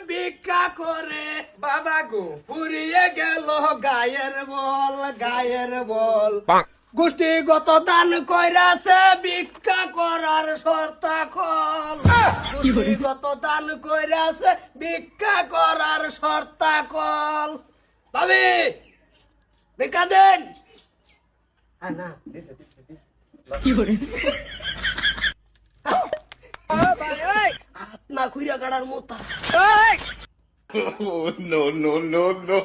ভিক্ষা করে বাবা গো ফুরিয়ে গেল গায়ের বল গোষ্ঠীগত দান কইরাছে ভিক্ষা করার শর্তা কল গোষ্ঠীগত দান কইরাছে ভিক্ষা করার শর্তা কল ভাবি ভিক্ষা দেন না হাত না খুইরা কাটার মোতা Oh, no, no, no, no.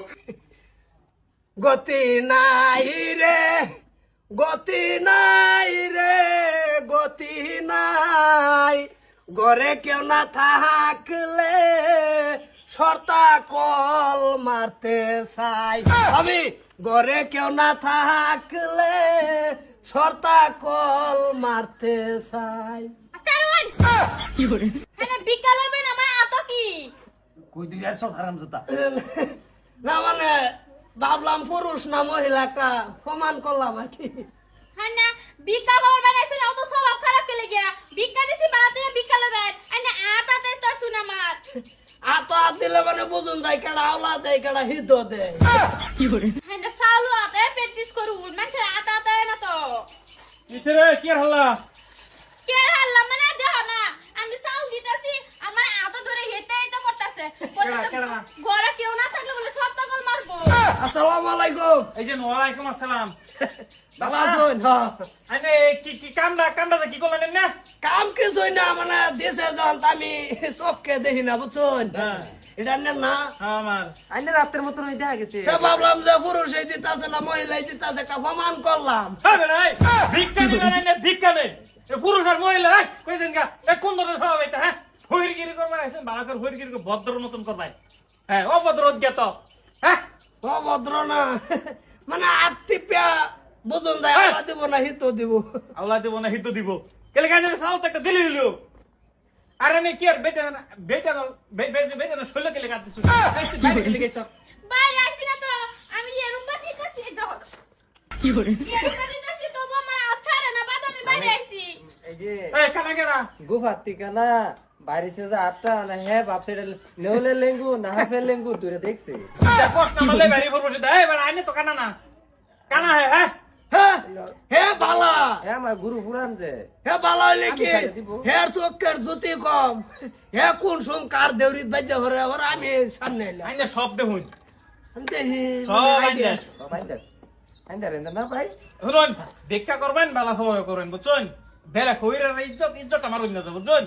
গতি নাই রে গতি নাই রে গতি নাই ঘরে কেউ না থাকলে শর্তা কল মারতে চাই আমি ঘরে কেউ না থাকলে শর্তা কল মারতে চাই কই দিয়ার সব হারাম জুতা না মানে ভাবলাম পুরুষ না মহিলা একটা প্রমাণ করলাম আর কি আতো হাত দিলে মানে বুঝুন যায় কেডা আওলা দেয় কেডা হিত দেয় কিসেরে কি আর হল্লা ঘরে কেউ না থাকলে বলে সব তকল মারবো। আসসালামু আলাইকুম এই যে ওয়ালাইকুম আসসালাম ভালো আছেন হ্যাঁ আইনে কি কামটা কি করলেন না কাম কিছুই না মানে দেশে যান আমি চোখকে দেখি না বুঝছেন হ্যাঁ। এটা নেন না আমার আইনে রাতের মতন হই দেখা গেছে তা ভাবলাম যে পুরুষই দিতাছে না মহিলাই দিতাছে একটা প্রমাণ করলাম হবে না ভিক্ষা দিবেন না ভিক্ষা নেই পুরুষ আর মহিলা রাখ কই দেন গা এ কোন ধরনের স্বভাব এটা হ্যাঁ হইরগিরি করবার আছেন ভালো করে হইরগিরি ভদ্র মতন করবাই হ্যাঁ অভদ্র জ্ঞাত হ্যাঁ অভদ্র না মানে আত্মীপ্যা বুঝুন যায় হ্যাঁ। আলা দিব না হিত দিব আল্লাহ দিব না হিত দিব কেলে কাজে সাল একটা দিলি দিল আরে নে কি আর বেটা না শৈল কেলে কাটতে শুনি বাইরে কেলে গেছ বাইরে আসি না তো আমি এরুম বাজিতেছি দেখো এরুম বাজিতেছি তো আমার আচ্ছা রে না বাদ আমি বাইরে আইছি এই যে এই কানা কেডা গুফার ঠিকানা বাইরে সে আটটা না হ্যাঁ বাপ সাইড নেউলে লেঙ্গু না হাফে লেঙ্গু দূরে দেখছে কষ্ট মারলে বাইরে পড়বো সেটা এই বেটা আইনে তো কানা না কানা হ্যাঁ হ্যাঁ হে বালা হ্যাঁ আমার গুরু পুরান যে হে বালা হইলে কি আমি খাইয়ে দিব। হে চোখের জ্যোতি কম হে কোন সোম কার দেউরিত বাজ্যা হরে আবার আমি সামনে এলাম আইনে সব দেখুন আমি দেখি সব আইনে আইন্দা না ভাই শুনুন ভিক্ষা করবেন বেলা সময় করবেন বুঝছেন বেলা খইরের ইজ্জত আমার অন্য বুঝছেন